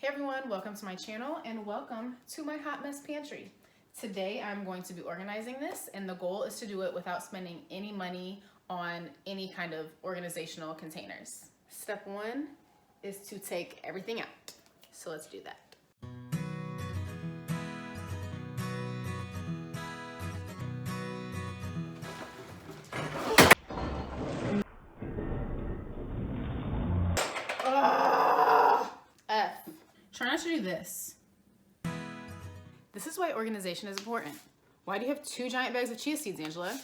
Hey everyone, welcome to my channel and welcome to my hot mess pantry. Today I'm going to be organizing this, and the goal is to do it without spending any money on any kind of organizational containers. Step one is to take everything out. So let's do that. Try not to do this. This is why organization is important. Why do you have 2 giant bags of chia seeds, Angela?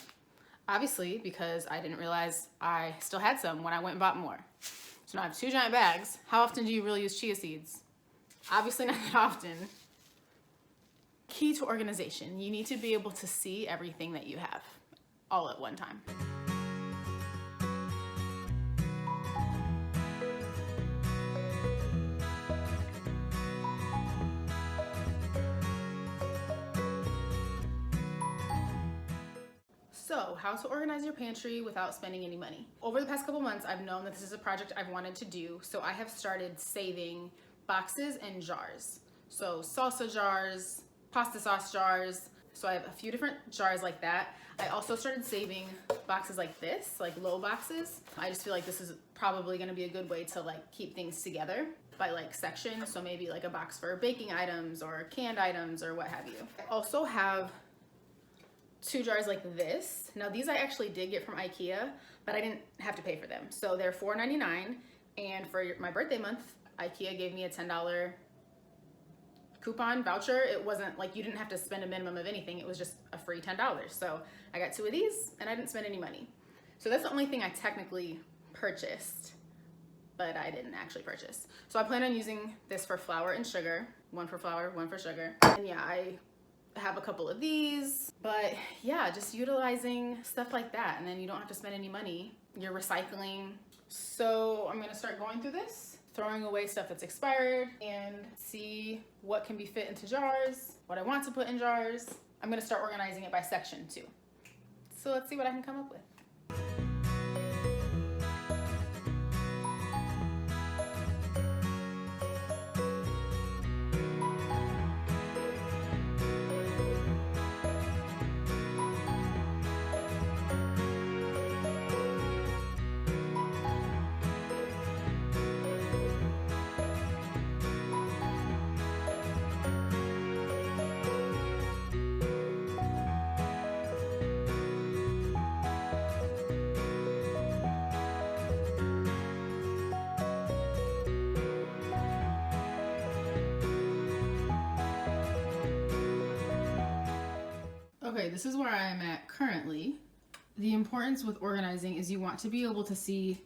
Obviously, because I didn't realize I still had some when I went and bought more. So now I have 2 giant bags. How often do you really use chia seeds? Obviously not that often. Key to organization, you need to be able to see everything that you have all at one time. So, how to organize your pantry without spending any money. Over the past couple months, I've known that this is a project I've wanted to do, so I have started saving boxes and jars. So salsa jars, pasta sauce jars. So I have a few different jars like that. I also started saving boxes like this, like low boxes. I just feel like this is probably gonna be a good way to like keep things together by like section. So maybe like a box for baking items or canned items or what have you. I also have 2 jars like this. Now these I actually did get from IKEA, but I didn't have to pay for them. So they're $4.99, and for my birthday month, IKEA gave me a $10 coupon voucher. It wasn't like you didn't have to spend a minimum of anything. It was just a free $10. So I got 2 of these and I didn't spend any money. So that's the only thing I technically purchased, but I didn't actually purchase. So I plan on using this for flour and sugar. 1 for flour, 1 for sugar. And yeah, I have a couple of these, but yeah, just utilizing stuff like that, and then you don't have to spend any money. You're recycling. So I'm gonna start going through this, throwing away stuff that's expired, and see what can be fit into jars, what I want to put in jars. I'm gonna start organizing it by section too. So let's see what I can come up with. Okay, this is where I am at currently. The importance with organizing is you want to be able to see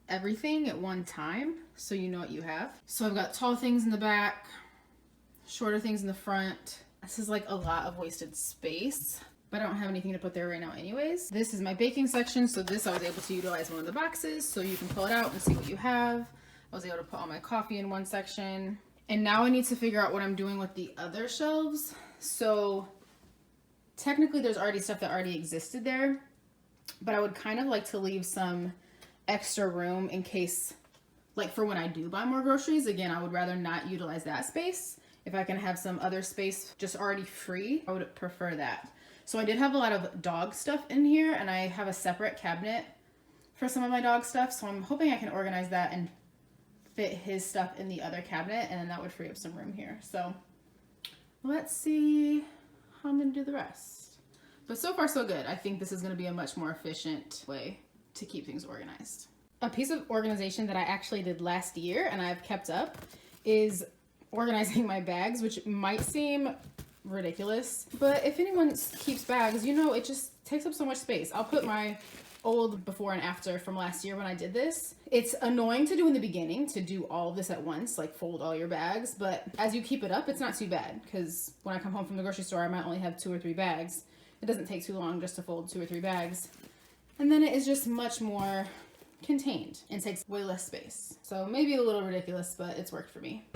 everything at one time so you know what you have. So I've got tall things in the back, shorter things in the front. This is like a lot of wasted space, but I don't have anything to put there right now anyways. This is my baking section, so this I was able to utilize one of the boxes so you can pull it out and see what you have. I was able to put all my coffee in one section. And now I need to figure out what I'm doing with the other shelves. So technically there's already stuff that already existed there, but I would kind of like to leave some extra room in case, like for when I do buy more groceries. Again, I would rather not utilize that space. If I can have some other space just already free, I would prefer that. So I did have a lot of dog stuff in here, and I have a separate cabinet for some of my dog stuff. So I'm hoping I can organize that and fit his stuff in the other cabinet, and then that would free up some room here. So let's see how I'm gonna do the rest. But so far so good. I think this is gonna be a much more efficient way to keep things organized. A piece of organization that I actually did last year and I've kept up is organizing my bags, which might seem ridiculous, but if anyone keeps bags, you know, it just takes up so much space. I'll put my old before and after from last year when I did this. It's annoying to do in the beginning, to do all of this at once, like fold all your bags, but as you keep it up, it's not too bad, because when I come home from the grocery store, I might only have 2 or 3 bags. It doesn't take too long just to fold 2 or 3 bags. And then it is just much more contained and takes way less space. So maybe a little ridiculous, but it's worked for me.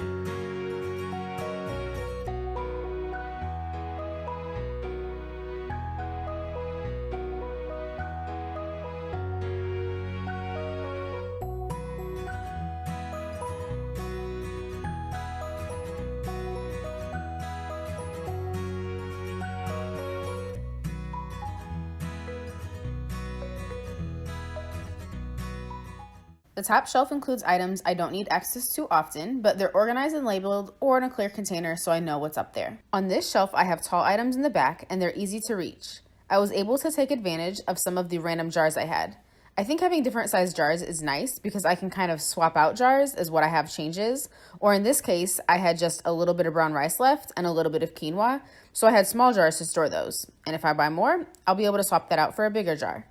The top shelf includes items I don't need access to often, but they're organized and labeled or in a clear container so I know what's up there. On this shelf, I have tall items in the back and they're easy to reach. I was able to take advantage of some of the random jars I had. I think having different size jars is nice because I can kind of swap out jars as what I have changes. Or in this case, I had just a little bit of brown rice left and a little bit of quinoa, so I had small jars to store those. And if I buy more, I'll be able to swap that out for a bigger jar.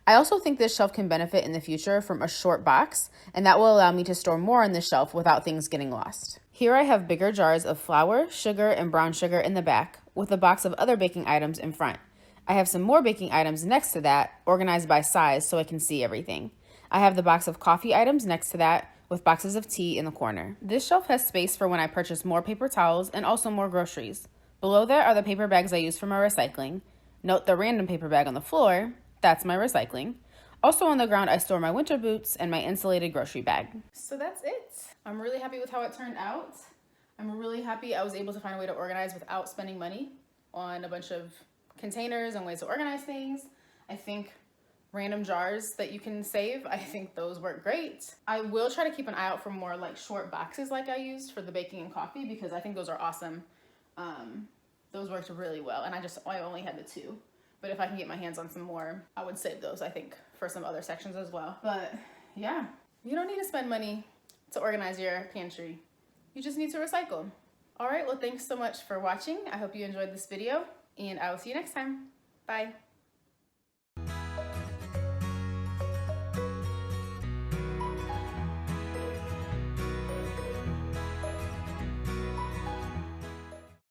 I also think this shelf can benefit in the future from a short box, and that will allow me to store more on this shelf without things getting lost. Here I have bigger jars of flour, sugar, and brown sugar in the back, with a box of other baking items in front. I have some more baking items next to that, organized by size so I can see everything. I have the box of coffee items next to that, with boxes of tea in the corner. This shelf has space for when I purchase more paper towels and also more groceries. Below that are the paper bags I use for my recycling. Note the random paper bag on the floor, that's my recycling. Also on the ground, I store my winter boots and my insulated grocery bag. So that's it. I'm really happy with how it turned out. I'm really happy I was able to find a way to organize without spending money on a bunch of containers and ways to organize things. I think random jars that you can save, I think those work great. I will try to keep an eye out for more like short boxes like I used for the baking and coffee because I think those are awesome. Those worked really well and I only had the 2. But if I can get my hands on some more, I would save those, I think, for some other sections as well. But yeah, you don't need to spend money to organize your pantry. You just need to recycle. All right, well, thanks so much for watching. I hope you enjoyed this video and I will see you next time. Bye.